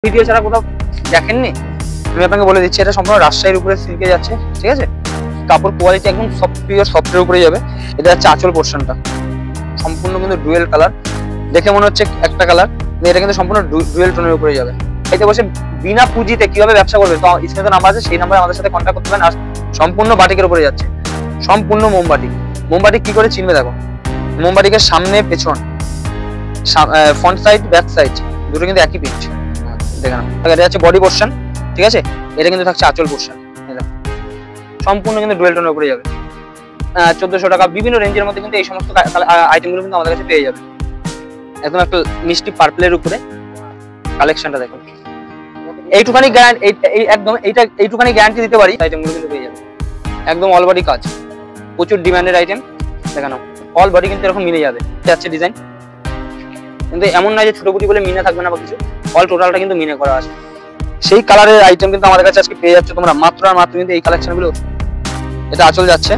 Video ছাড়া কোথাও দেখেননি? আমি আপনাকে বলে দিচ্ছি, এটা সম্পূর্ণ রাজশাহীর উপরে সিল্কে যাচ্ছে, ঠিক আছে? কাপড় কোয়ালিটি একদম সফট, পিওর সফটের উপরে যাবে। এটা হচ্ছে আঁচল পোর্শনটা, সম্পূর্ণ কিন্তু ডুয়েল কালার। দেখে মনে হচ্ছে একটা কালার, এটা কিন্তু সম্পূর্ণ ডুয়েল টোনের উপরে যাবে। এতে বসে বিনা পুঁজিতে কিভাবে ব্যবসা করবে, তো স্ক্রিনে তো নাম্বার আছে, সেই নাম্বারে আমাদের সাথে কন্ট্যাক্ট করতে পারেন। আর সম্পূর্ণ বাটিকের উপরে যাচ্ছে, সম্পূর্ণ মোমবাটি। মোমবাটি কি করে চিনবে দেখো, মোমবাটিকে সামনে পেছন, ফ্রন্ট সাইড ব্যাক সাইড দুটো কিন্তু একই পিচ। দেখে নাও, এটা হচ্ছে বডি পোর্শন, ঠিক আছে? এটা কিন্তু থাকছে আঁচল পোর্শন, সম্পূর্ণ কিন্তু ডুয়েল টোনের উপরে যাবে। 1400 টাকা বিভিন্ন রেঞ্জের মধ্যে কিন্তু এই সমস্ত আইটেমগুলো কিন্তু আমাদের কাছে পেয়ে যাবে। একদম একটা মিষ্টি পার্পলের উপরে কালেকশনটা দেখো, এইটুখানি এইটুখানি গ্যারান্টি দিতে পারি, আইটেমগুলো কিন্তু পেয়ে যাবে। একদম অল বডি কাজ, প্রচুর ডিমান্ডের আইটেম। দেখানো অল বডি কিন্তু এরকম মিলে যাবে, যাচ্ছে ডিজাইন। কিন্তু এমন নয় যে ছোট বুটি বলে মিনে থাকবে না বা কিছু, অল টোটালটা কিন্তু মিনে করা আছে। সেই কালারের আইটেম কিন্তু আমাদের কাছে আজকে পেয়ে যাচ্ছে তোমরা মাত্র আর মাত্র কিন্তু এই কালেকশনগুলো। এটা আঁচল যাচ্ছে।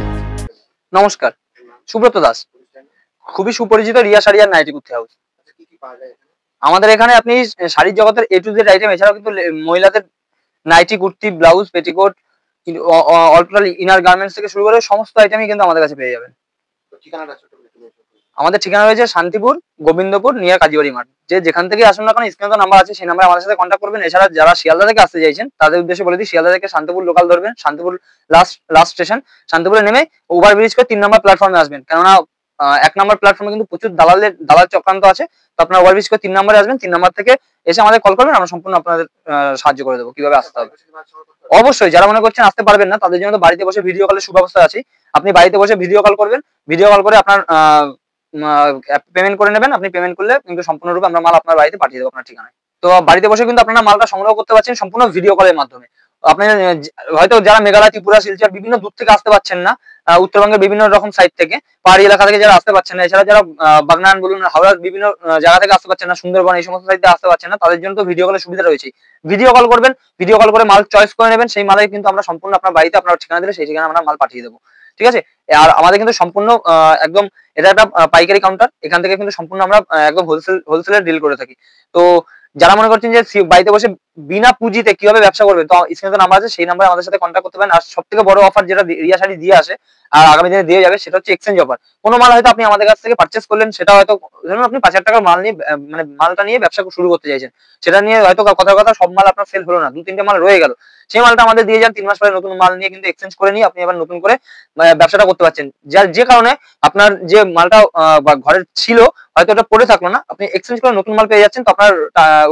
নমস্কার, সুব্রত দাস, খুবই সুপরিচিত রিয়া শাড়ি আর নাইটি কুর্তি হাউস। আমাদের এখানে আপনি শাড়ির জগতের এ টু জেড আইটেম, এছাড়াও কিন্তু মহিলাদের nighty, kurti, blouse, petticoat, all total inner garments থেকে শুরু করে সমস্ত আইটেমই কিন্তু আমাদের কাছে পেয়ে যাবেন। আমাদের ঠিকানা রয়েছে শান্তিপুর, গোবিন্দপুর, নিয়ার কাজীবাড়ি মাঠ। যে যেখান থেকে আসুন না কেন, স্ক্রিনে নাম্বার আছে, সেই নাম্বারে আমাদের সাথে কন্ট্যাক্ট করবেন। এছাড়া যারা শিয়ালদা থেকে আসতে চাইছেন তাদের উদ্দেশ্যে বলে দিই, শিয়ালদা থেকে শান্তিপুর লোকাল ধরবেন, শান্তিপুর লাস্ট স্টেশন, শান্তিপুরে নেমে ওভারব্রিজ করে 3 নম্বর প্ল্যাটফর্মে আসবেন। কেননা 1 নম্বর প্ল্যাটফর্মে কিন্তু প্রচুর দালাল চক্রান্ত আছে। তো আপনার ওভারব্রিজ করে 3 নম্বরে আসবেন, 3 নম্বর থেকে এসে আমাদের কল করবেন, আমরা সম্পূর্ণ আপনাদের সাহায্য করে দেবো কিভাবে আসতে হবে। অবশ্যই যারা মনে করছেন আসতে পারবেন না, তাদের জন্য তো বাড়িতে বসে ভিডিও কলের সুব্যবস্থা আছে। আপনি বাড়িতে বসে ভিডিও কল করবেন, ভিডিও কল করে আপনার পেমেন্ট করে নেবেন। আপনি পেমেন্ট করলে কিন্তু সম্পূর্ণরূপে আমরা মাল আপনার বাড়িতে পাঠিয়ে দেবো আপনার ঠিকানায়। তো বাড়িতে বসে কিন্তু আপনারা মালটা সংগ্রহ করতে পারছেন সম্পূর্ণ ভিডিও কলের মাধ্যমে। আপনি হয়তো যারা মেঘালয়, ত্রিপুরা, শিলচর বিভিন্ন দূর থেকে আসতে পারছেন না, উত্তরবঙ্গের বিভিন্ন রকম সাইড থেকে, পাহাড়ি এলাকা থেকে যারা আসতে পারছেন না, এছাড়া যারা বাগনান বলুন, হাওড়ার বিভিন্ন জায়গা থেকে আসতে পারছেন না, সুন্দরবন এই সমস্ত সাইডে আসতে পারছেন না, তাদের জন্য তো ভিডিও কলের সুবিধা রয়েছে। ভিডিও কল করবেন, ভিডিও কল করে মাল চয়েস করে নেবেন, সেই মালে কিন্তু আমরা সম্পূর্ণ আপনার বাড়িতে আপনার ঠিকানা দিলে সেই ঠিকানা আমরা মাল পাঠিয়ে দেবো, ঠিক আছে? আর আমাদের কিন্তু সম্পূর্ণ একদম এটা একটা পাইকারি কাউন্টার, এখান থেকে কিন্তু সম্পূর্ণ আমরা একদম হোলসেলের ডিল করে থাকি। তো যারা মনে করছেন যে বাড়িতে বসে বিনা পুঁজিতে কিভাবে ব্যবসা করবে, তো স্ক্রিনে নাম্বার আছে, সেই নাম্বারে আমাদের সাথে কন্ট্যাক্ট করতে পারেন। আর সব থেকে বড় অফার যেটা রিয়া শাড়ি দিয়ে আসে আর আগামী দিনে দিয়ে যাবে, সেটা হচ্ছে এক্সচেঞ্জ অফার। কোনো মাল হয়তো আপনি আমাদের কাছ থেকে পারচেস করলেন, সেটা হয়তো ধরুন আপনি 5,000 টাকার মাল নিয়ে মানে মালটা নিয়ে ব্যবসা শুরু করতে চাইছেন, সেটা নিয়ে হয়তো কথার কথা সব মাল আপনার সেল হলো না, 2-3টে মাল রয়ে গেল, সেই মালটা আমাদের দিয়ে যান। 3 মাস পরে নতুন মাল নিয়ে কিন্তু এক্সচেঞ্জ করে নিয়ে আপনি আবার নতুন করে ব্যবসাটা করতে পারছেন। যার যে কারণে আপনার যে মালটা ঘরের ছিল হয়তো ওটা পড়ে থাকলো না, আপনি এক্সচেঞ্জ করে নতুন মাল পেয়ে যাচ্ছেন। তো আপনার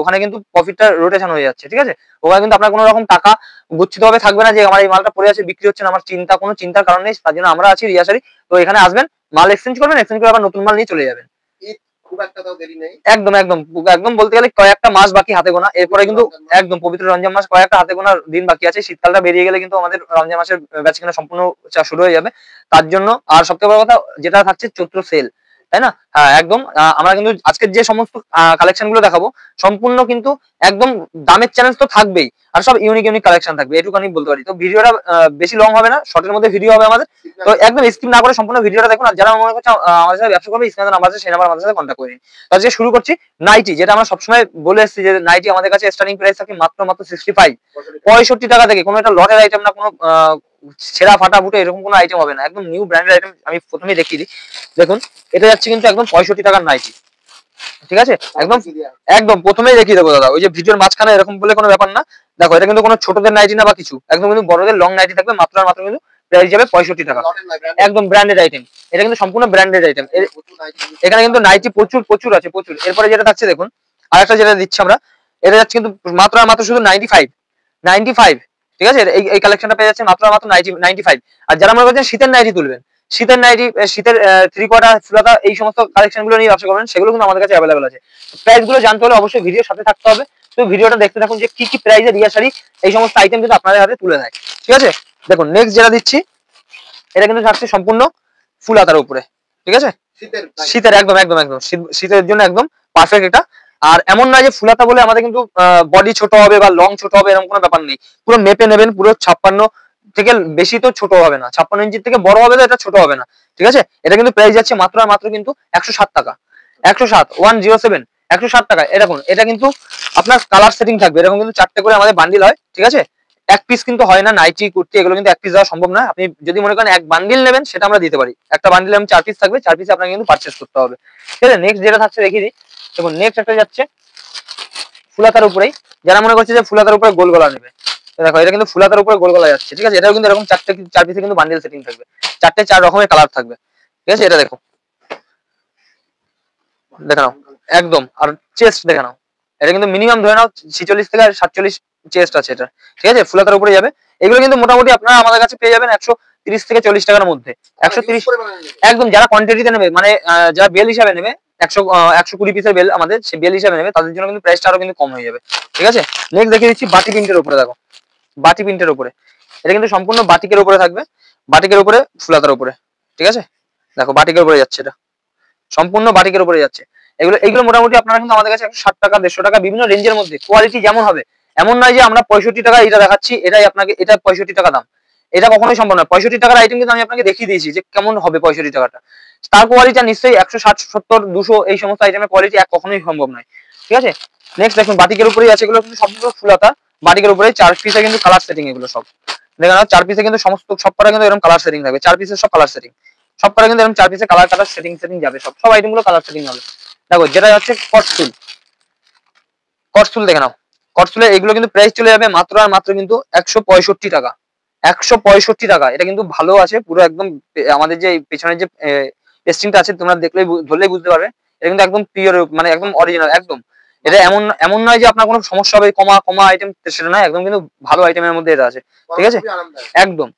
ওখানে কিন্তু প্রফিটটা রোটেশন হয়ে যাচ্ছে, ঠিক আছে? ওখানে কিন্তু আপনার কোনো রকম টাকা গচ্ছিত ভাবে থাকবে না যে আমার এই মালটা পড়ে আছে, বিক্রি হচ্ছে না, আমার কোনো চিন্তার কারণ নেই। তার জন্য আমরা আছি রিয়া শাড়ি। তো এখানে আসবেন, মাল এক্সচেঞ্জ করবেন, এক্সচেঞ্জ করে আবার নতুন মাল নিয়ে চলে যাবেন। একদম একদম একদম বলতে গেলে কয়েকটা মাস বাকি হাতে গোনা, এরপরে কিন্তু একদম পবিত্র রমজান মাস, কয়েকটা হাতে গোনা দিন বাকি আছে। শীতকালটা বেরিয়ে গেলে কিন্তু আমাদের রমজান মাসের বেচাকেনা সম্পূর্ণ শুরু হয়ে যাবে। তার জন্য আর সবথেকে বড় কথা যেটা থাকছে চৈত্র সেল, তাই না? হ্যাঁ একদম। আমরা কিন্তু আজকের যে সমস্ত কালেকশন গুলো দেখাবো সম্পূর্ণ কিন্তু একদম দামের চ্যালেঞ্জ তো থাকবেই, আর সব ইউনিক কালেকশন থাকবে, এটুকুনি বলতে পারি। তো ভিডিওটা বেশি লং হবে না, শর্টের মধ্যে ভিডিও হবে আমাদের। তো একদম স্কিপ না করে সম্পূর্ণ ভিডিওটা দেখুন। আর যারা মনে করছে আমাদের সাথে ব্যবসা করবে, স্ক্রিনে নাম্বার আছে, সেই নাম্বার আমাদের সাথে কন্ট্যাক্ট করে নিন। তো আজকে শুরু করছি নাইটি, যেটা আমরা সবসময় বলে এসেছি যে নাইটি আমাদের কাছে স্টার্টিং প্রাইস থাকে মাত্র 65 টাকা থেকে। কোনো একটা লটের আইটেম না, কোনো ছেঁড়া ফাটা বুটে এরকম কোনো আইটেম হবে না, একদম নিউ ব্র্যান্ডের আইটেম। আমি প্রথমেই দেখিয়ে দিই, দেখুন এটা যাচ্ছে কিন্তু একদম 65 টাকার নাইটি, ঠিক আছে? একদম একদম প্রথমেই দেখিয়ে দেবো দাদা, ওই যে ভিডিওর মাঝখানে এরকম বলে কোনো ব্যাপার না। দেখো এটা কিন্তু কোনো ছোটদের নাইটি না বা কিছু, একদম কিন্তু বড়দের লং নাইটি থাকবে, মাত্র আর মাত্র কিন্তু প্রাইস যাবে 65 টাকা। একদম ব্র্যান্ডেড আইটেম, এটা কিন্তু সম্পূর্ণ ব্র্যান্ডেড আইটেম। এখানে কিন্তু নাইটি প্রচুর আছে, প্রচুর। এরপরে যেটা থাকছে দেখুন, আরেকটা যেটা দিচ্ছি আমরা, এটা যাচ্ছে কিন্তু মাত্র আর মাত্র শুধু 95, ঠিক আছে? এই কালেকশনটা পেয়ে যাচ্ছে মাত্র আর মাত্র 95। আর যারা মনে করছেন শীতের নাইটি তুলবেন, শীতের নাইটি, শীতের 3/4 ফুলাতা, এই সমস্ত কালেকশন গুলো নিয়ে ব্যবসা করবেন, সেগুলো কিন্তু আমাদের কাছে অ্যাভেলেবল আছে। প্রাইস গুলো জানতে হলে অবশ্যই ভিডিওর সাথে থাকতে হবে। তো ভিডিওটা দেখতে থাকুন যে কি কি প্রাইসে রিয়া শাড়ি এই সমস্ত আইটেম কিন্তু আপনাদের হাতে তুলে দেয়, ঠিক আছে? দেখুন নেক্সট যেটা দিচ্ছি, এটা কিন্তু থাকছে সম্পূর্ণ ফুলাতার উপরে, ঠিক আছে? শীতের একদম একদম একদম শীতের জন্য একদম পারফেক্ট এটা। আর এমন নয় যে ফুলাতা বলে আমাদের কিন্তু বডি ছোট হবে বা লং ছোট হবে, এরকম কোনো ব্যাপার নেই। পুরো মেপে নেবেন, পুরো 56 থেকে বেশি তো ছোট হবে না, 56 ইঞ্চির থেকে বড় হবে তো এটা ছোট হবে না, ঠিক আছে? এটা কিন্তু প্রাইস যাচ্ছে মাত্র আর মাত্র কিন্তু 107 টাকা, 107 160 টাকা। এরকম এটা কিন্তু আপনার কালার সেটিং থাকবে, এরকম কিন্তু 4টে করে আমাদের বান্ডিল হয়, ঠিক আছে। এক পিস কিন্তু হয় না, নাইটি কুর্তি এগুলো কিন্তু এক পিস দেওয়া সম্ভব না। আপনি যদি মনে করেন এক বান্ডিল নেবেন সেটা আমরা দিতে পারি, একটা বান্ডিলে 4 পিস থাকবে, 4 পিসে আপনাকে কিন্তু পারচেস করতে হবে, ঠিক আছে। নেক্সট যেটা থাকছে দেখিয়ে দিই। দেখুন নেক্সট একটা যাচ্ছে ফুলাতার উপরেই, যারা মনে করছে যে ফুলাতার উপরে গোল গলা নেবে, দেখো এটা কিন্তু ফুলাতার উপরে গোল গলা যাচ্ছে, ঠিক আছে। এটাও কিন্তু এরকম 4 পিসে কিন্তু বান্ডিল সেটিং থাকবে, 4 রকমের কালার থাকবে, ঠিক আছে। এটা দেখো, দেখে নাও একদম। আর চেস্ট দেখে নাও, এটা কিন্তু মিনিমাম ধরে নাও 46 থেকে 47 চেস্ট আছে এটা, ঠিক আছে। ফুলাতার উপরে যাবে। এগুলো কিন্তু মোটামুটি আপনারা আমাদের কাছে পেয়ে যাবেন 130 থেকে 40 টাকার মধ্যে। 130 একদম, যারা কোয়ান্টিটিতে নেবে মানে যারা বেল হিসাবে নেবে 120 পিসের বেল আমাদের সে বেল হিসাবে নেবে, তাদের জন্য কিন্তু প্রাইসটা আরো কিন্তু কম হয়ে যাবে, ঠিক আছে। নেক্সট দেখিয়ে দিচ্ছি বাটি প্রিন্টের উপরে, দেখো বাটি প্রিন্টের উপরে, এটা কিন্তু সম্পূর্ণ বাটিকের উপরে থাকবে, বাটিকের উপরে ফুলাতার উপরে, ঠিক আছে। দেখো বাটিকের উপরে যাচ্ছে, এটা সম্পূর্ণ বাটিকের উপরে যাচ্ছে। এগুলো এগুলো মোটামুটি আপনারা কিন্তু আমাদের কাছে 160 টাকা 150 টাকা বিভিন্ন রেঞ্জের মধ্যে, কোয়ালিটি যেমন হবে এমন নয় যে আমরা 65 টাকা এটা দেখাচ্ছি এটাই আপনাকে, এটা 65 টাকা দাম, এটা কখনোই সম্ভব নয়। 65 টাকার আইটেম কিন্তু আমি আপনাকে দেখিয়ে দিয়েছি যে কেমন হবে 65 টাকাটা, তার কোয়ালিটি নিশ্চয়ই 160 70 200 এই সমস্ত আইটেমের কোয়ালিটি এক কখনোই সম্ভব নয়, ঠিক আছে। নেক্সট দেখুন বাটিকের উপরেই আছে, এগুলো কিন্তু সবগুলো ফুলাতা বাটিকের উপরে 4 পিসে কিন্তু কালার সেটিং, এগুলো সব দেখেন 4 পিসে কিন্তু সমস্ত সব কটা কিন্তু এরকম কালার সেটিং থাকবে, 4 পিসের সব কালার সেটিং, সব কটা কিন্তু এরকম 4 পিসে কালার কালার সেটিং যাবে, সব আইটেম গুলো কালার সেটিং হবে। দেখো যেটা হচ্ছে কটসুল, কটসুল দেখে নাও, কটসুলে এগুলো কিন্তু প্রাইস চলে যাবে মাত্র আর মাত্র কিন্তু 165 টাকা, 165 টাকা। এটা কিন্তু ভালো আছে পুরো একদম, আমাদের যে পেছনের যে পেস্টিংটা আছে তোমরা দেখলেই ধরলেই বুঝতে পারবে, এটা কিন্তু একদম পিওর মানে একদম অরিজিনাল একদম। এটা এমন এমন নয় যে আপনার কোনো সমস্যা হবে কমা কমা আইটেম, সেটা নয়, একদম কিন্তু ভালো আইটেমের মধ্যে এটা আছে, ঠিক আছে একদম।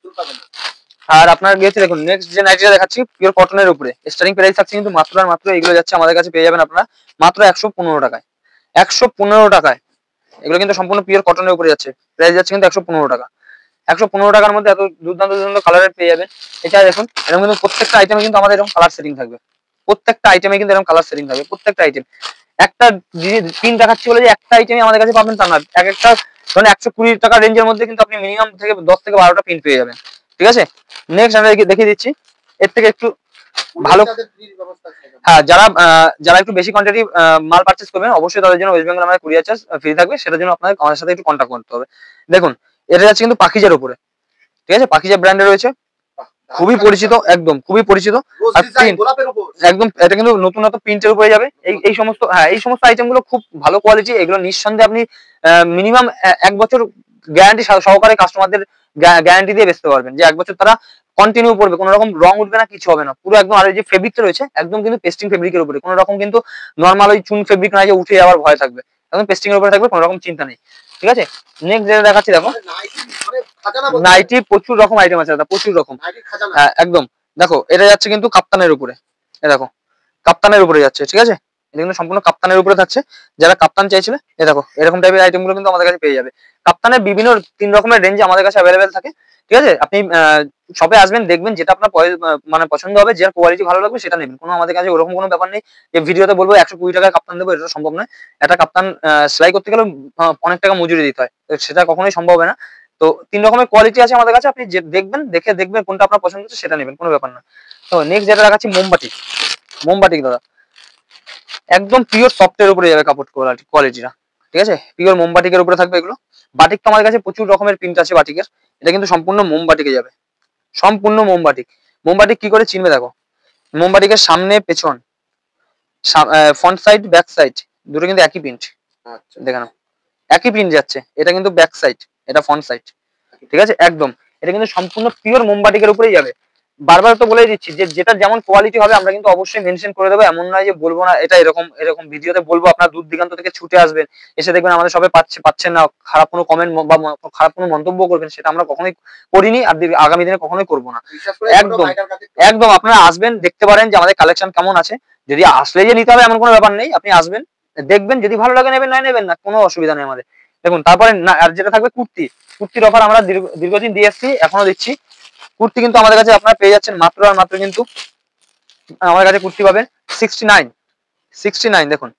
আর আপনার গিয়েছে দেখুন নেক্সট যে নাইটিটা দেখাচ্ছি পিওর কটনের উপরে, স্টার্টিং প্রাইস থাকছে কিন্তু মাত্র আর মাত্র এগুলো যাচ্ছে আমাদের কাছে পেয়ে যাবেন আপনারা মাত্র 115 টাকায়, 115 টাকায়। এগুলো কিন্তু সম্পূর্ণ পিওর কটনের উপরে যাচ্ছে, প্রাইস যাচ্ছে কিন্তু 115 টাকা। 115 টাকার মধ্যে এত দুর্দান্ত দুর্দান্ত কালারের পেয়ে যাবেন। এছাড়া দেখুন এরকম কিন্তু প্রত্যেকটা আইটেমে কিন্তু আমাদের এরকম কালার সেটিং থাকবে, প্রত্যেকটা আইটেমে কিন্তু এরকম কালার সেটিং থাকবে, প্রত্যেকটা আইটেম। একটা পিন দেখাচ্ছি বলে যে একটা আইটেমে আমাদের কাছে পাবেন তা না, এক একটা ধরেন 120 টাকা রেঞ্জের মধ্যে কিন্তু আপনি মিনিমাম থেকে 10 থেকে 12টা পিন পেয়ে যাবেন, ঠিক আছে। নেক্সট আমরা দেখিয়ে দিচ্ছি এর থেকে একটু ভালো, হ্যাঁ যারা যারা একটু বেশি কোয়ান্টিটি মাল পারচেজ করবেন অবশ্যই তাদের জন্য ওয়েস্ট বেঙ্গল আমাদের কুরিয়ার চার্জ ফ্রি থাকবে, সেটার জন্য আপনাদের আমাদের সাথে একটু কন্ট্যাক্ট করতে হবে। দেখুন এটা যাচ্ছে কিন্তু পাখিজার উপরে, ঠিক আছে, পাখিজা ব্র্যান্ডে রয়েছে, খুবই পরিচিত একদম, খুবই পরিচিত। আর প্রিন্ট একদম, এটা কিন্তু নতুন নতুন প্রিন্টের উপরে যাবে। এই সমস্ত হ্যাঁ এই সমস্ত আইটেম গুলো খুব ভালো কোয়ালিটি, এগুলো নিঃসন্দেহে আপনি মিনিমাম 1 বছর গ্যারান্টি সহকারে কাস্টমারদের গ্যারান্টি দিয়ে বেচতে পারবেন, যে 1 বছর তারা কন্টিনিউ করবে, কোনো রকম রং উঠবে না, কিছু হবে না, পুরো একদম। আর এই যে ফেব্রিকটা রয়েছে একদম কিন্তু পেস্টিং ফেব্রিকের উপরে, কোনো রকম কিন্তু নর্মাল ওই চুন ফেব্রিক নয় যে উঠে যাওয়ার ভয় থাকবে, একদম পেস্টিং এর উপরে থাকবে, কোনো রকম চিন্তা নেই, ঠিক আছে। নেক্সট যেটা দেখাচ্ছি দেখো নাইটি প্রচুর রকম আইটেম আছে দাদা, প্রচুর রকম, হ্যাঁ একদম। দেখো এটা যাচ্ছে কিন্তু কাপ্তানের উপরে, এ দেখো কাপ্তানের উপরে যাচ্ছে, ঠিক আছে। এটা কিন্তু সম্পূর্ণ কাপ্তানের উপরে থাকছে, যারা কাপ্তান চাইছিলে এ দেখো এরকম টাইপের আইটেম গুলো কিন্তু আমাদের কাছে পেয়ে যাবে। কাপ্তানের বিভিন্ন 3 রকমের রেঞ্জ আমাদের কাছে অ্যাভেলেবেল থাকে, ঠিক আছে। আপনি শপে আসবেন দেখবেন যেটা আপনার মানে পছন্দ হবে, যার কোয়ালিটি ভালো লাগবে সেটা নেবেন, কোনো আমাদের কাছে ওরকম কোনো ব্যাপার নেই যে ভিডিওতে বলবো 120 টাকায় কাপ্তান দেবো, এটা সম্ভব নয়। একটা কাপ্তান সেলাই করতে গেলে অনেক টাকা মজুরি দিতে হয়, সেটা কখনোই সম্ভব হয় না। তো 3 রকমের কোয়ালিটি আছে আমাদের কাছে, আপনি দেখবেন দেখে দেখবেন কোনটা আপনার পছন্দ হচ্ছে সেটা নেবেন, কোনো ব্যাপার না। তো নেক্সট যেটা দেখাচ্ছি মোমবাতি, মোমবাতি দাদা একদম পিওর সফটের উপরে যাবে কাপড় কোয়ালিটিটা, ঠিক আছে, পিওর মোমবাটিকের উপরে থাকবে এগুলো। বাটিক তো আমাদের কাছে প্রচুর রকমের প্রিন্ট আছে বাটিকের, এটা কিন্তু সম্পূর্ণ মোমবাটিকে যাবে, সম্পূর্ণ মোমবাটিক। মোমবাটিক কি করে চিনবে দেখো, মোমবাটিকের সামনে পেছন ফ্রন্ট সাইড ব্যাক সাইড দুটো কিন্তু একই প্রিন্ট, দেখে নাও একই প্রিন্ট যাচ্ছে, এটা কিন্তু ব্যাক সাইড এটা ফ্রন্ট সাইড, ঠিক আছে একদম। এটা কিন্তু সম্পূর্ণ পিওর মোমবাটিকের উপরেই যাবে। বারবার তো বলেই দিচ্ছি যে যেটা যেমন কোয়ালিটি হবে আমরা কিন্তু অবশ্যই মেনশন করে দেবো, এমন নয় যে বলবো না এটা এরকম এরকম ভিডিওতে বলবো আপনার দূর দিগান্ত থেকে ছুটে আসবেন, এসে দেখবেন আমাদের সবাই পাচ্ছেন না, খারাপ কোনো কমেন্ট বা খারাপ কোনো মন্তব্য করবেন, সেটা আমরা কখনোই করিনি আর আগামী দিনে কখনোই করবো না। একদম একদম আপনারা আসবেন দেখতে পারেন যে আমাদের কালেকশন কেমন আছে, যদি আসলে যে নিতে হবে এমন কোনো ব্যাপার নেই, আপনি আসবেন দেখবেন, যদি ভালো লাগে নেবেন, নয় নেবেন না, কোনো অসুবিধা নেই আমাদের। দেখুন তারপরে আর যেটা থাকবে কুর্তি, কুর্তির অফার আমরা দীর্ঘদিন দিয়ে এসেছি এখনো দিচ্ছি। কুর্তি কিন্তু আমাদের কাছে আপনারা পেয়ে যাচ্ছেন মাত্র আর মাত্র কিন্তু আমাদের কাছে কুর্তি পাবেন 69 দেখুন,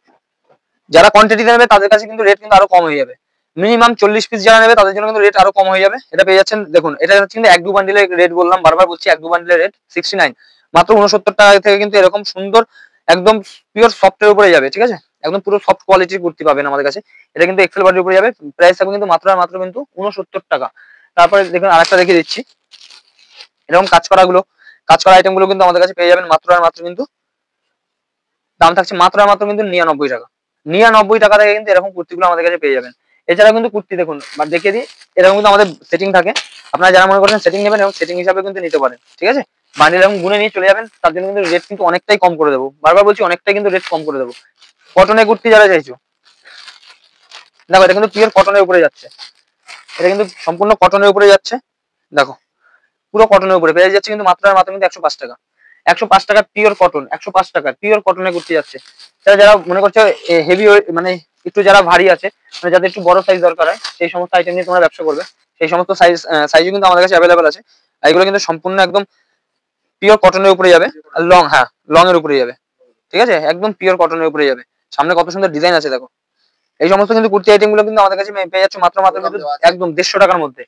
যারা কোয়ান্টিটিতে নেবে তাদের কাছে কিন্তু রেট কিন্তু আরো কম হয়ে যাবে, মিনিমাম 40 পিস যারা নেবে তাদের জন্য কিন্তু রেট আরো কম হয়ে যাবে। এটা পেয়ে যাচ্ছেন দেখুন, এটা হচ্ছে কিন্তু 1-2 বান্ডিলের রেট বললাম, বারবার বলছি 1-2 বান্ডিলের রেট 69 মাত্র 69 টাকা থেকে কিন্তু এরকম সুন্দর একদম পিওর সফটের উপরে যাবে, ঠিক আছে একদম পুরো সফট কোয়ালিটির কুর্তি পাবেন আমাদের কাছে। এটা কিন্তু এক্সেল বডির উপরে যাবে, প্রাইস থাকবে কিন্তু মাত্র আর মাত্র কিন্তু 69 টাকা। তারপরে দেখুন আরেকটা দেখিয়ে দিচ্ছি, এরকম কাজ করা আইটেম গুলো কিন্তু আমাদের কাছে পেয়ে যাবেন মাত্র আর মাত্র কিন্তু দাম থাকছে মাত্র আর মাত্র কিন্তু 99 টাকা। 99 টাকা থেকে কিন্তু এরকম কুর্তিগুলো আমাদের কাছে পেয়ে যাবেন। এছাড়া কিন্তু কুর্তি দেখুন দেখিয়ে দিই, এরকম কিন্তু আমাদের সেটিং থাকে, আপনারা যারা মনে করছেন সেটিং নেবেন এবং সেটিং হিসাবে কিন্তু নিতে পারেন, ঠিক আছে। বান্ডিল এরকম গুনে নিয়ে চলে যাবেন, তার জন্য কিন্তু রেট কিন্তু অনেকটাই কম করে দেবো, বারবার বলছি অনেকটাই কিন্তু রেট কম করে দেবো। কটনের কুর্তি যারা চাইছো, দেখো এটা কিন্তু পিওর কটনের উপরে যাচ্ছে, এটা কিন্তু সম্পূর্ণ কটনের উপরে যাচ্ছে, দেখো পুরো কটনের উপরে পেয়ে যাচ্ছে কিন্তু মাত্র আর মাত্র কিন্তু 105 টাকা। 105 টাকা পিওর কটন, 105 টাকা পিওর কটনের কুর্তি যাচ্ছে। যারা যারা মনে করছো হেভি মানে একটু যারা ভারী আছে, মানে যাদের একটু বড় সাইজ দরকার হয়, সেই সমস্ত আইটেম নিয়ে তোমরা ব্যবসা করবে, সেই সমস্ত সাইজও কিন্তু আমাদের কাছে অ্যাভেলেবেল আছে। আর এগুলো কিন্তু সম্পূর্ণ একদম পিওর কটনের উপরে যাবে, আর লং, হ্যাঁ লং এর উপরে যাবে, ঠিক আছে, একদম পিওর কটনের উপরে যাবে। সামনে কত সুন্দর ডিজাইন আছে দেখো। এই সমস্ত কিন্তু কুর্তি আইটেম গুলো কিন্তু আমাদের কাছে পেয়ে যাচ্ছে মাত্র মাত্র কিন্তু একদম 150 টাকার মধ্যে।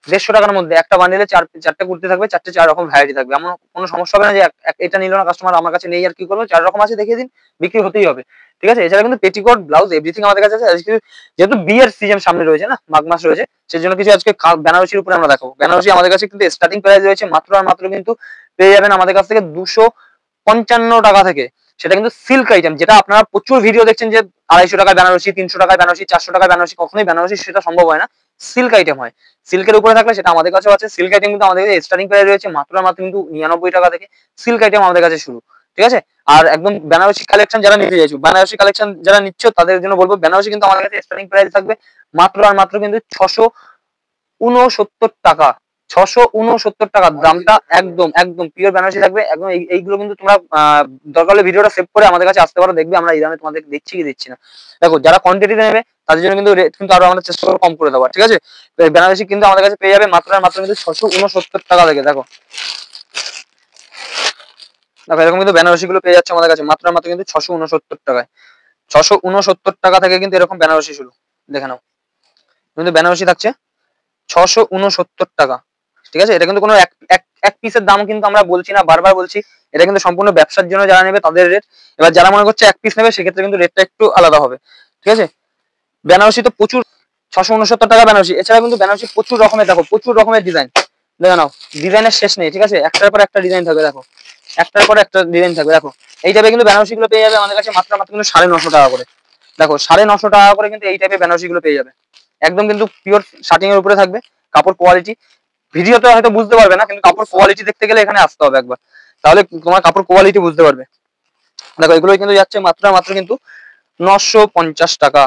150 টাকার মধ্যে একটা বান্ডেলে চারটে কুর্তি থাকবে, চারটে 4 রকম ভ্যারাইটি থাকবে, এমন কোনো সমস্যা হবে না যে এটা নিল না কাস্টমার, আমার কাছে নেই আর কি করবো, 4 রকম আছে দেখিয়ে দিন, বিক্রি হতেই হবে, ঠিক আছে। এছাড়া কিন্তু পেটিকোট ব্লাউজ এভরিথিং আমাদের কাছে আছে। আজকে যেহেতু বিয়ের সিজন সামনে রয়েছে না, মাঘ মাস রয়েছে, সেই জন্য কিছু আজকে বেনারসির উপরে আমরা দেখাবো। বেনারসি আমাদের কাছে কিন্তু স্টার্টিং প্রাইস রয়েছে মাত্র আর মাত্র কিন্তু পেয়ে যাবেন আমাদের কাছ থেকে 255 টাকা থেকে। সেটা কিন্তু সিল্ক আইটেম, যেটা আপনারা প্রচুর ভিডিও দেখছেন যে 250 টাকায় বেনারসি, 300 টাকায় বেনারসি, 400 টাকায় বেনারসি, কখনোই বেনারসি সেটা সম্ভব হয় না। সিল্ক আইটেম হয়, সিল্কের উপরে থাকলে সেটা আমাদের কাছেও আছে। সিল্ক আইটেম কিন্তু আমাদের কাছে স্টার্টিং প্রাইস রয়েছে মাত্র আর মাত্র কিন্তু 99 টাকা থেকে সিল্ক আইটেম আমাদের কাছে শুরু, ঠিক আছে। আর একদম বেনারসি কালেকশন যারা নিতে চাইছো, বেনারসি কালেকশন যারা নিচ্ছ তাদের জন্য বলবো বেনারসি কিন্তু আমাদের কাছে স্টার্টিং প্রাইস থাকবে মাত্র আর মাত্র কিন্তু 669 টাকা। 669 টাকা দামটা, একদম একদম পিওর বেনারসি থাকবে একদম। এইগুলো কিন্তু তোমরা দরকার হলে ভিডিওটা সেভ করে আমাদের কাছে আসতে পারো, দেখবে আমরা এই দামে তোমাদের দিচ্ছি কি দিচ্ছি না। দেখো যারা কোয়ান্টিটিতে নেবে তাদের জন্য কিন্তু রেট কিন্তু আরো আমরা চেষ্টা করবো কম করে দেওয়ার, ঠিক আছে। বেনারসি কিন্তু আমাদের কাছে পেয়ে যাবে মাত্র আর মাত্র কিন্তু 669 টাকা থেকে। দেখো দেখো এরকম কিন্তু বেনারসি গুলো পেয়ে যাচ্ছে আমাদের কাছে মাত্র আর মাত্র কিন্তু 669 টাকায়। 669 টাকা থেকে কিন্তু এরকম বেনারসি শুরু, দেখে নাও কিন্তু বেনারসি থাকছে 669 টাকা, ঠিক আছে। এটা কিন্তু কোনো এক পিসের দাম কিন্তু আমরা বলছি না, বারবার বলছি, এটা কিন্তু সম্পূর্ণ ব্যবসার জন্য যারা নেবে তাদের রেট। এবার যারা মনে করছে এক পিস নেবে সেক্ষেত্রে কিন্তু রেটটা একটু আলাদা হবে, ঠিক আছে। বেনারসি তো প্রচুর, 669 টাকা বেনারসি। এছাড়া কিন্তু বেনারসি প্রচুর রকমের, দেখো প্রচুর রকমের ডিজাইন, দেখে নাও ডিজাইনের শেষ নেই, ঠিক আছে, একটার পর একটা ডিজাইন থাকবে, দেখো একটার পর একটা ডিজাইন থাকবে। দেখো এই টাইপের কিন্তু বেনারসি গুলো পেয়ে যাবে আমাদের কাছে মাত্র মাত্র কিন্তু 950 টাকা করে। দেখো 950 টাকা করে কিন্তু এই টাইপের বেনারসি গুলো পেয়ে যাবে, একদম কিন্তু পিওর শার্টিং এর উপরে থাকবে। কাপড় কোয়ালিটি ভিডিওতে হয়তো বুঝতে পারবে না, কিন্তু কাপড় কোয়ালিটি দেখতে গেলে এখানে আসতে হবে একবার, তাহলে তোমার কাপড় কোয়ালিটি বুঝতে পারবে। দেখো এগুলো কিন্তু যাচ্ছে মাত্র মাত্র কিন্তু 950 টাকা।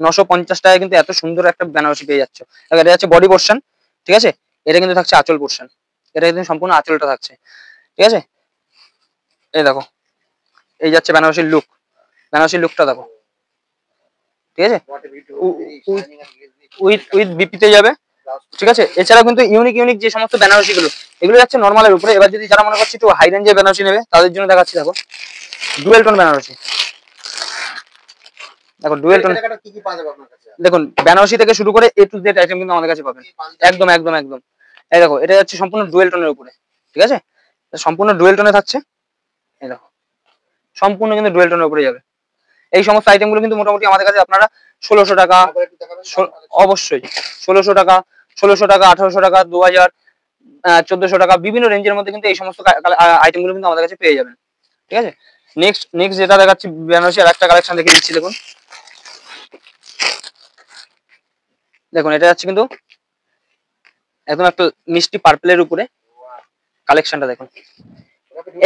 950 টাকায় কিন্তু এত সুন্দর একটা বেনারসি পেয়ে যাচ্ছে। দেখো এটা যাচ্ছে বডি পোর্শন, ঠিক আছে, এটা কিন্তু থাকছে আঁচল পোর্শন, এটা কিন্তু সম্পূর্ণ আঁচলটা থাকছে, ঠিক আছে। এই দেখো এই যাচ্ছে বেনারসির লুক, বেনারসির লুকটা দেখো, ঠিক আছে, উইথ উইথ বিপিতে যাবে, ঠিক আছে। এছাড়াও কিন্তু ইউনিক ইউনিক যে সমস্ত বেনারসি গুলো, এগুলো যাচ্ছে নর্মালের উপরে। এবার যদি যারা মনে করছে একটু হাই রেঞ্জের বেনারসি নেবে তাদের জন্য দেখাচ্ছি, দেখো ডুয়েল টোন বেনারসি, দেখো ডুয়েল টোন, দেখুন বেনারসি থেকে শুরু করে এ টু জেড আইটেম কিন্তু আমাদের কাছে পাবেন, একদম একদম একদম। এই দেখো এটা যাচ্ছে সম্পূর্ণ ডুয়েল টোনের উপরে, ঠিক আছে, সম্পূর্ণ ডুয়েল টোনে থাকছে। এই দেখো সম্পূর্ণ কিন্তু ডুয়েল টোনের উপরে যাবে। এই সমস্ত আইটেম গুলো কিন্তু মোটামুটি আমাদের কাছে আপনারা 1600 টাকা, অবশ্যই 1600 টাকা, 1600 টাকা, 1800 টাকা, 2000, 1400 টাকা, বিভিন্ন রেঞ্জের মধ্যে কিন্তু এই সমস্ত আইটেম গুলো কিন্তু আমাদের কাছে পেয়ে যাবেন, ঠিক আছে। নেক্সট নেক্সট যেটা দেখাচ্ছি বেনারসি আর একটা কালেকশন দেখিয়ে দিচ্ছি, দেখুন দেখুন এটা যাচ্ছে কিন্তু একদম একটা মিষ্টি পার্পলের উপরে কালেকশনটা দেখুন।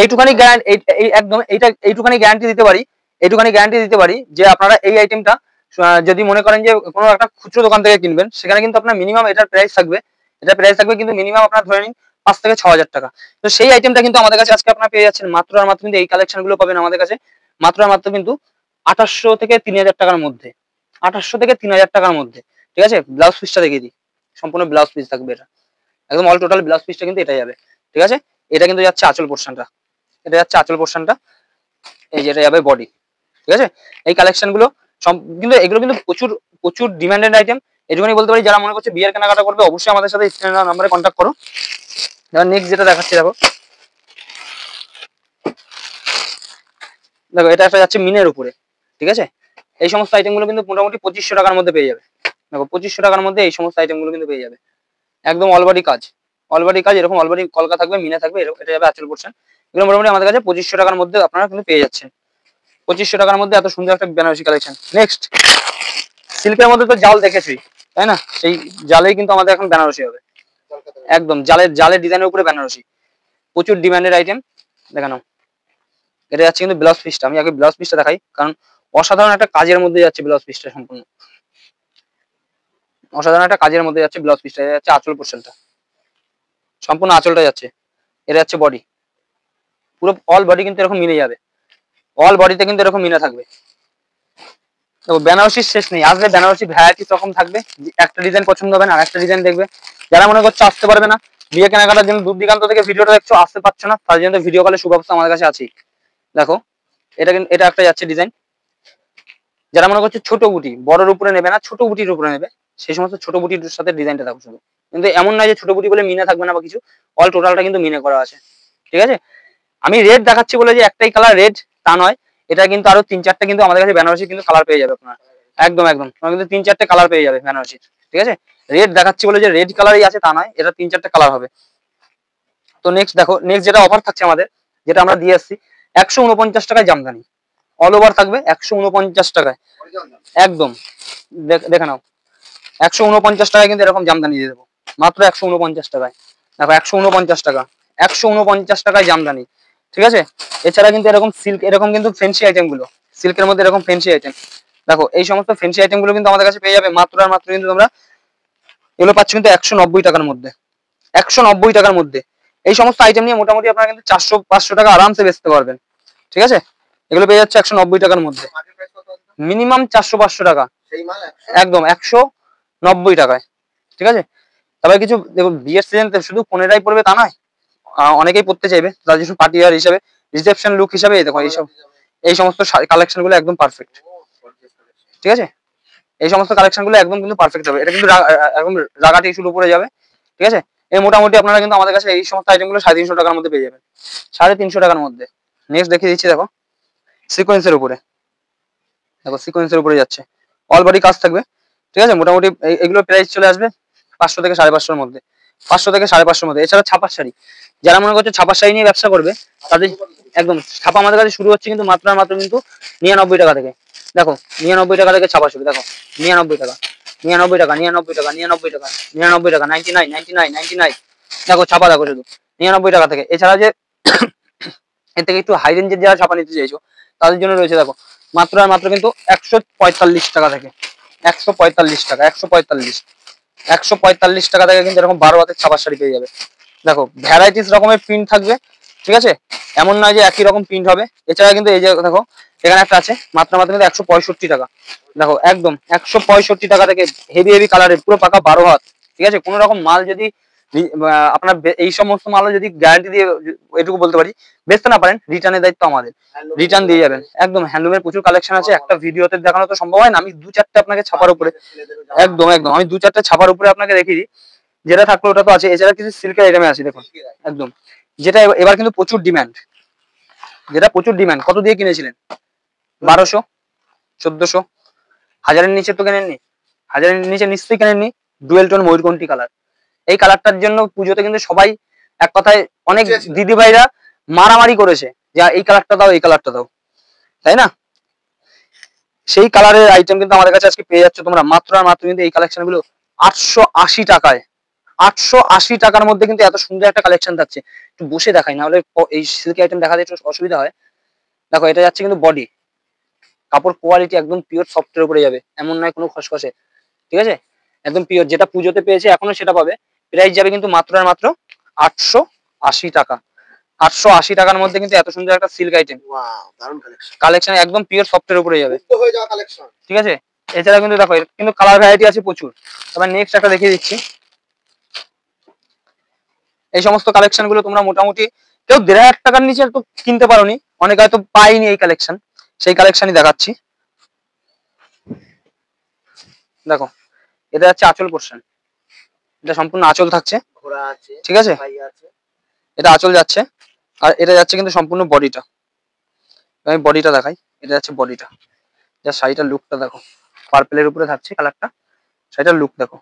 এইটুখানি গ্যারান্টি, একদম এইটুখানি গ্যারান্টি দিতে পারি, এইটুখানি গ্যারান্টি দিতে পারি যে আপনারা এই আইটেমটা যদি মনে করেন যে কোনো একটা খুচরো দোকান থেকে কিনবেন, সেখানে কিন্তু আপনার মিনিমাম এটার প্রাইস থাকবে, এটার প্রাইস থাকবে কিন্তু মিনিমাম আপনার ধরে নিন 5 থেকে 6,000 টাকা। তো সেই আইটেমটা কিন্তু আমাদের কাছে আজকে আপনারা পেয়ে যাচ্ছেন মাত্র আর মাত্র কিন্তু এই কালেকশন গুলো পাবেন আমাদের কাছে মাত্র আর মাত্র কিন্তু 2800 থেকে 3000 টাকার মধ্যে, 2800 থেকে 3000 টাকার মধ্যে, ঠিক আছে। ব্লাউজ পিসটা দেখিয়ে দিই, সম্পূর্ণ ব্লাউজ পিস থাকবে এটা, একদম অল টোটাল ব্লাউজ পিসটা কিন্তু এটা যাবে, ঠিক আছে। এটা কিন্তু যাচ্ছে আঁচল পোর্শনটা, এটা যাচ্ছে আঁচল পোর্শনটা, এই যে এটা যাবে বডি, ঠিক আছে। এই কালেকশন গুলো কিন্তু এগুলো কিন্তু প্রচুর প্রচুর ডিমান্ডেড আইটেম। এটুকুনি বলতে পারি যারা মনে করছে বিয়ের কেনাকাটা করবে অবশ্যই আমাদের সাথে স্ক্রিনে নাম্বারে কন্ট্যাক্ট করো। এবার নেক্সট যেটা দেখাচ্ছি, দেখো দেখো এটা একটা যাচ্ছে মিনের উপরে, ঠিক আছে, এই সমস্ত আইটেম গুলো কিন্তু মোটামুটি 2500 টাকার মধ্যে পেয়ে যাবে। দেখো 2500 টাকার মধ্যে এই সমস্ত আইটেম গুলো কিন্তু পেয়ে যাবে, একদম অলবডি কাজ, অলবডি কাজ, এরকম অলবডি কলকা থাকবে, মিনা থাকবে, এটা যাবে আঁচল পোর্শন। এগুলো মোটামুটি আমাদের কাছে 2500 টাকার মধ্যে আপনারা কিন্তু পেয়ে যাচ্ছেন। 2500 টাকার মধ্যে এত সুন্দর একটা বেনারসি কালেকশন। নেক্সট, সিল্কের মধ্যে তো জাল দেখেছি তাই না, সেই জালেই কিন্তু আমাদের এখন বেনারসি হবে, একদম জালের জালের ডিজাইনের উপরে বেনারসি, প্রচুর ডিমান্ডেড আইটেম। দেখানো, এটা যাচ্ছে কিন্তু ব্লাউজ পিসটা, আমি আগে ব্লাউজ পিসটা দেখাই, কারণ অসাধারণ একটা কাজের মধ্যে যাচ্ছে ব্লাউজ পিসটা, সম্পূর্ণ অসাধারণ একটা কাজের মধ্যে যাচ্ছে ব্লাউজ পিসটা। এটা যাচ্ছে আঁচল পোর্শনটা, সম্পূর্ণ আঁচলটা যাচ্ছে, এটা যাচ্ছে বডি, পুরো অল বডি কিন্তু এরকম মিলে যাবে, অল বডিতে কিন্তু এরকম মিনা থাকবে। তো বেনারসির শেষ নেই, আসলে বেনারসি ভ্যারাইটিস রকম থাকবে, একটা ডিজাইন পছন্দ হবে না আর একটা ডিজাইন দেখবে। যারা মনে করছো আসতে পারবে না, বিয়ে কেনাকাটার জন্য দূর দিগান্ত থেকে ভিডিওটা দেখছো, আসতে পারছো না, তার জন্য ভিডিও কলের সুব্যবস্থা আমাদের কাছে আছেই। দেখো এটা কিন্তু, এটা একটা যাচ্ছে ডিজাইন, যারা মনে করছে ছোট বুটি, বড়র উপরে নেবে না, ছোট বুটির উপরে নেবে, সেই সমস্ত ছোট বুটির সাথে ডিজাইনটা দেখো শুধু। কিন্তু এমন নয় যে ছোট বুটি বলে মিনা থাকবে না বা কিছু, অল টোটালটা কিন্তু মিনে করা আছে, ঠিক আছে। আমি রেড দেখাচ্ছি বলে যে একটাই কালার রেড তা নয়, এটা কিন্তু আরো 3-4টা কিন্তু আমাদের কাছে বেনারসি কিন্তু কালার পেয়ে যাবে আপনারা, একদম একদম তোমার কিন্তু 3-4টে কালার পেয়ে যাবে বেনারসির, ঠিক আছে। রেড দেখাচ্ছি বলে যে রেড কালারই আছে তা নয়, এটা 3-4টে কালার হবে। তো নেক্সট দেখো, নেক্সট যেটা অফার থাকছে আমাদের, যেটা আমরা দিয়ে আসছি, 149 টাকায় জামদানি, অল ওভার থাকবে 149 টাকায়, একদম দেখে নাও, 149 টাকায় কিন্তু এরকম জামদানি দিয়ে দেবো, মাত্র 149 টাকায়। দেখো 149 টাকা, 149 টাকায় জামদানি, ঠিক আছে। এছাড়া কিন্তু এরকম সিল্ক, এরকম কিন্তু ফ্যান্সি আইটেম গুলো, সিল্কের মধ্যে এরকম ফ্যান্সি আইটেম, দেখো এই সমস্ত ফ্যান্সি আইটেম গুলো কিন্তু আমাদের কাছে পেয়ে যাবে মাত্র আর মাত্র কিন্তু তোমরা এগুলো পাচ্ছ কিন্তু 190 টাকার মধ্যে, 190 টাকার মধ্যে। এই সমস্ত আইটেম নিয়ে মোটামুটি আপনারা কিন্তু 400-500 টাকা আরামসে বেচতে পারবেন, ঠিক আছে। এগুলো পেয়ে যাচ্ছে 190 টাকার মধ্যে, মিনিমাম 400-500 টাকা, একদম 190 টাকায়, ঠিক আছে। তবে কিছু দেখুন, বিয়ের সিজন শুধু কোনেরাই পড়বে তা নয়, অনেকেই পড়তে চাইবে, তাদের জন্য পার্টি ওয়্যার হিসাবে, রিসেপশন লুক হিসাবে দেখো এইসব, এই সমস্ত কালেকশন গুলো একদম পারফেক্ট, ঠিক আছে। এই সমস্ত কালেকশন গুলো একদম কিন্তু পারফেক্ট হবে, এটা কিন্তু একদম রাগাটি ইস্যুর উপরে যাবে, ঠিক আছে। এই মোটামুটি আপনারা কিন্তু আমাদের কাছে এই সমস্ত আইটেম গুলো 350 টাকার মধ্যে পেয়ে যাবেন, 350 টাকার মধ্যে। নেক্সট দেখিয়ে দিচ্ছি, দেখো সিকোয়েন্সের উপরে, দেখো সিকোয়েন্সের উপরে যাচ্ছে, অল বডি কাজ থাকবে, ঠিক আছে। মোটামুটি এগুলো প্রাইস চলে আসবে 500 থেকে 550 মধ্যে, 500 থেকে 550 মধ্যে। এছাড়া ছাপার শাড়ি, যারা মনে করছে ছাপার শাড়ি নিয়ে ব্যবসা করবে, তাদের একদম ছাপা আমাদের কাছে শুরু হচ্ছে কিন্তু মাত্র আর মাত্র কিন্তু 99 টাকা থেকে। দেখো 99 টাকা থেকে ছাপা শুরু, দেখো 99 টাকা, 99 টাকা, 99 টাকা, 99 টাকা, 99 টাকা, 99, 99, 99, দেখো ছাপা দেখো শুধু 99 টাকা থেকে। এছাড়া যে এর থেকে একটু হাই রেঞ্জের যারা ছাপা নিতে চাইছো, তাদের জন্য রয়েছে দেখো মাত্র আর মাত্র কিন্তু 145 টাকা থেকে, 145 টাকা, 145 টাকা থেকে কিন্তু এরকম 12 হাতের ছাপার শাড়ি পেয়ে যাবে। দেখো ভ্যারাইটিস রকমের প্রিন্ট থাকবে, ঠিক আছে, এমন নয় যে একই রকম প্রিন্ট হবে। এছাড়া কিন্তু এই যে দেখো এখানে একটা আছে মাত্র মাত্র কিন্তু 165 টাকা, দেখো একদম 165 টাকা থেকে হেভি হেভি কালারের পুরো পাকা 12 হাত, ঠিক আছে। কোনো রকম মাল যদি আপনার এই সমস্ত মালও যদি গ্যারান্টি দিয়ে এটুকু বলতে পারি বেচতে না পারেন, রিটার্নের দায়িত্ব আমাদের, রিটার্ন দিয়ে যাবেন। একদম হ্যান্ডলুমের প্রচুর কালেকশন আছে, একটা ভিডিওতে দেখানো তো সম্ভব হয় না, আমি 2-4টে আপনাকে ছাপার উপরে, একদম একদম আমি 2-4টে ছাপার উপরে আপনাকে দেখিয়ে দিই, যেটা থাকলো ওটা তো আছে। এছাড়া কিছু সিল্কের আইটেমে আছে, দেখুন একদম, যেটা এবার কিন্তু প্রচুর ডিমান্ড, যেটা প্রচুর ডিমান্ড। কত দিয়ে কিনেছিলেন? 1200, 1400, 1000-এর নিচে তো কেনেননি, 1000-এর নিচে নিশ্চয়ই কেনেননি। ডুয়েল টোন ময়ূরকণ্ঠী কালার, এই কালারটার জন্য পুজোতে কিন্তু সবাই এক কথায় অনেক দিদি ভাইরা মারামারি করেছে যে এই কালারটা দাও, এই কালারটা দাও, তাই না। সেই কালারের আইটেম কিন্তু আমাদের কাছে আজকে পেয়ে যাচ্ছে তোমরা মাত্র আর মাত্র কিন্তু এই কালেকশন গুলো 880 টাকায়। 880 টাকার মধ্যে কিন্তু এত সুন্দর একটা কালেকশন থাকছে। একটু বসে দেখাই, না হলে এই সিল্কি আইটেম দেখাতে একটু অসুবিধা হয়। দেখো এটা যাচ্ছে কিন্তু বডি, কাপড় কোয়ালিটি একদম পিওর সফটের উপরে যাবে, এমন নয় কোনো খসখসে, ঠিক আছে, একদম পিওর। যেটা পুজোতে পেয়েছে এখনো সেটা পাবে। প্রাইস যাবে কিন্তু মাত্র আর মাত্র 880 টাকা। 880 টাকার মধ্যে কিন্তু এত সুন্দর একটা সিল্ক আইটেম, কালেকশন একদম পিওর সফটের উপরে যাবে, ঠিক আছে। এছাড়া কিন্তু দেখো কিন্তু কালার ভ্যারাইটি আছে প্রচুর। এবার নেক্সট একটা দেখিয়ে দিচ্ছি, এই সমস্ত কালেকশন গুলো তোমরা মোটামুটি কেউ 1500 টাকার নিচে তো কিনতে পারোনি, অনেকে হয়তো পাইনি এই কালেকশন, সেই কালেকশনই দেখাচ্ছি। দেখো এটা হচ্ছে আঁচল পোর্শন, এটা সম্পূর্ণ আঁচল থাকছে, ঠিক আছে, এটা আঁচল যাচ্ছে। আর এটা যাচ্ছে কিন্তু সম্পূর্ণ বডিটা, আমি বডিটা দেখাই, এটা যাচ্ছে বডিটা, যা শাড়িটার লুকটা দেখো, পার্পেলের উপরে থাকছে কালারটা, শাড়িটার লুক দেখো।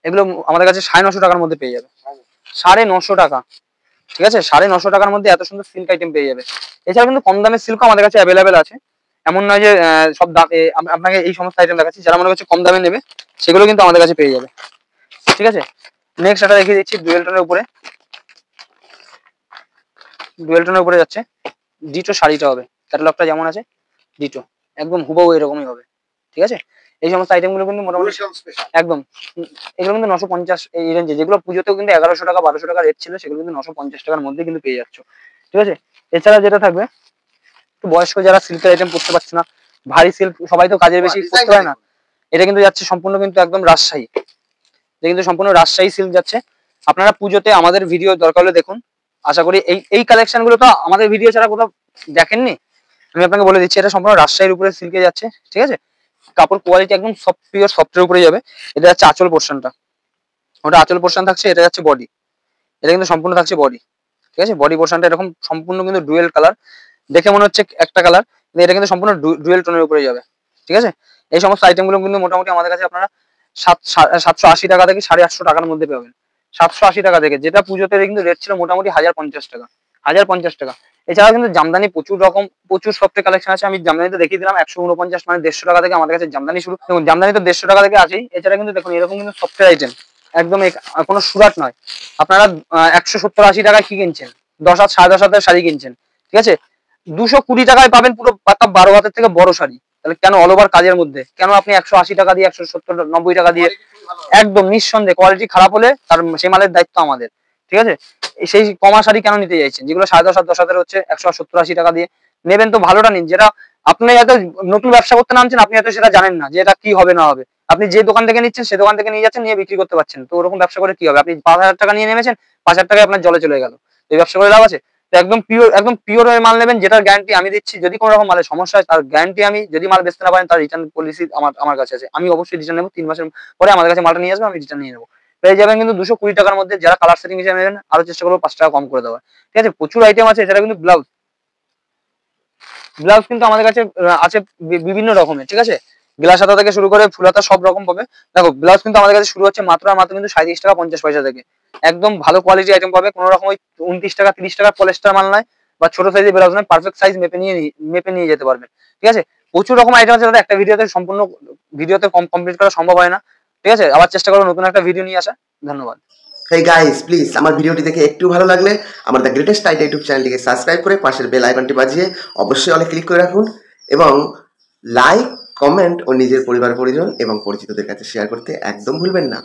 এগুলো আমাদের কাছে 950 টাকার মধ্যে পেয়ে যাবে, 950 টাকা, ঠিক আছে? 950 টাকার মধ্যে এত সুন্দর সিল্ক আইটেম পেয়ে যাবে। এছাড়া কিন্তু কম দামের সিল্কও আমাদের কাছে অ্যাভেলেবেল আছে, এমন নয় যে সব দাম। আপনাকে এই সমস্ত আইটেম দেখাচ্ছি, যারা মনে করছে কম দামে নেবে সেগুলো কিন্তু আমাদের কাছে পেয়ে যাবে, ঠিক আছে? নেক্সট এটা দেখিয়ে দিচ্ছি ডুয়েল টোনের উপরে যাচ্ছে, ডিটো শাড়িটা হবে, ক্যাটালগটা যেমন আছে ডিটো একদম হুবহু এরকমই হবে, ঠিক আছে? এই সমস্ত আইটেমগুলো কিন্তু মোটামুটি একদম, এগুলো কিন্তু 950 এই রেঞ্জে, যেগুলো পুজোতেও কিন্তু 1100 টাকা 1200 টাকা রেট ছিল, সেগুলো কিন্তু 950 টাকার মধ্যে কিন্তু পেয়ে যাচ্ছ, ঠিক আছে? এছাড়া যেটা থাকবে, একটু বয়স্ক যারা সিল্কের আইটেম পড়তে পারছে না, ভারী সিল্ক সবাই তো কাজের বেশি পড়তে পারে না, এটা কিন্তু যাচ্ছে সম্পূর্ণ কিন্তু একদম রাজশাহী, এটা কিন্তু সম্পূর্ণ রাজশাহী সিল্ক যাচ্ছে। আপনারা পুজোতে আমাদের ভিডিও দরকার হলে দেখুন, আশা করি এই কালেকশন গুলো তো আমাদের ভিডিও ছাড়া কোথাও দেখেননি, আমি আপনাকে বলে দিচ্ছি এটা সম্পূর্ণ রাজশাহীর উপরে সিল্কে যাচ্ছে, ঠিক আছে? কাপড় কোয়ালিটি একদম সফট, পিওর সফটের উপরে যাবে। এটা যাচ্ছে আঁচল পোর্শনটা, ওটা আঁচল পোর্শন থাকছে, এটা যাচ্ছে বডি, এটা কিন্তু সম্পূর্ণ থাকছে বডি, ঠিক আছে? বডি পোর্শনটা এরকম সম্পূর্ণ কিন্তু ডুয়েল কালার, দেখে মনে হচ্ছে একটা কালার, কিন্তু এটা কিন্তু সম্পূর্ণ ডুয়েল টোনের উপরে যাবে, ঠিক আছে? এই সমস্ত আইটেমগুলো কিন্তু মোটামুটি আমাদের কাছে আপনারা 780 টাকা থেকে 850 টাকার মধ্যে পাবেন, 780 টাকা থেকে, যেটা পুজোতে কিন্তু রেট ছিল মোটামুটি 1050 টাকা, 1050 টাকা। এছাড়াও কিন্তু জামদানি প্রচুর সফটের কালেকশন আছে, আমি জামদানিতে দেখিয়ে দিলাম 149 মানে 150 টাকা থেকে আমাদের কাছে জামদানি শুরু, দেখুন জামদানি তো 150 টাকা থেকে আছেই, এছাড়া কিন্তু দেখুন এরকম কিন্তু সফটের আইটেম একদম কোনো সুরাট নয়, আপনারা 170-80 টাকায় কি কিনছেন, 10 হাত 10.5 হাতের শাড়ি কিনছেন, ঠিক আছে? 220 টাকায় পাবেন পুরো পাতা 12 হাতের থেকে বড় শাড়ি, তাহলে কেন অল ওভার কাজের মধ্যে কেন আপনি 180 টাকা দিয়ে 170-90 টাকা দিয়ে, একদম নিঃসন্দেহে কোয়ালিটি খারাপ হলে তার সেই মালের দায়িত্ব আমাদের, ঠিক আছে? সেই কমা শাড়ি কেন নিতে চাইছেন, যেগুলো 10.5 হাত 10 হাতের হচ্ছে 170-80 টাকা দিয়ে নেবেন, তো ভালোটা নিন। যেটা আপনি হয়তো নতুন ব্যবসা করতে নামছেন, আপনি হয়তো সেটা জানেন না যে এটা কি হবে না হবে, আপনি যে দোকান থেকে নিচ্ছেন সে দোকান থেকে নিয়ে যাচ্ছেন, নিয়ে বিক্রি করতে পারছেন, তো ওরকম ব্যবসা করে কি হবে? আপনি 5,000 টাকা নিয়ে নেমেছেন, 5,000 টাকায় আপনার জলে চলে গেল, এই ব্যবসা করে লাভ আছে? তো একদম পিওর মাল নেবেন, যেটার গ্যারান্টি আমি দিচ্ছি, যদি কোনো রকম মালের সমস্যা হয় তার গ্যারান্টি আমি, যদি মাল বেচতে না পারেন তার রিটার্ন পলিসি আমার কাছে আছে, আমি অবশ্যই রিটার্ন নেবো, 3 মাসের পরে আমাদের কাছে মালটা নিয়ে আসবে, আমি রিটার্ন নিয়ে নেবো। পেয়ে যাবেন কিন্তু 220 টাকার মধ্যে, যারা কালার সেটিং হিসেবে নেবেন আরো চেষ্টা করবো 5 টাকা কম করে দেওয়ার, ঠিক আছে? প্রচুর আইটেম আছে। এছাড়া কিন্তু ব্লাউজ কিন্তু আমাদের কাছে আছে বিভিন্ন রকমের, ঠিক আছে? গ্লাস হাতা থেকে শুরু করে ফুল হাতা সব রকম পাবে। দেখো ব্লাউজ কিন্তু আমাদের কাছে শুরু হচ্ছে মাত্র কিন্তু 37 টাকা 50 পয়সা থেকে, একদম ভালো কোয়ালিটি আইটেম পাবে, কোনো রকম ওই 29 টাকা 30 টাকা পলিস্টার মাল নয়, বা ছোট সাইজের ব্লাউজ নয়, পারফেক্ট সাইজ মেপে নিয়ে যেতে পারবেন, ঠিক আছে? প্রচুর রকম আইটেম আছে, একটা ভিডিওতে কমপ্লিট করা সম্ভব হয় না, ঠিক আছে? আবার চেষ্টা করবো নতুন একটা ভিডিও নিয়ে আসা। ধন্যবাদ। হেই গাইস, প্লিজ আমার ভিডিওটি দেখে একটু ভালো লাগলে আমার দ্য গ্রেটেস্ট আইডিয়া ইউটিউব চ্যানেলটিকে সাবস্ক্রাইব করে পাশের বেল আইকনটি বাজিয়ে অবশ্যই অলে ক্লিক করে রাখুন, এবং লাইক, কমেন্ট ও নিজের পরিবার পরিজন এবং পরিচিতদের কাছে শেয়ার করতে একদম ভুলবেন না।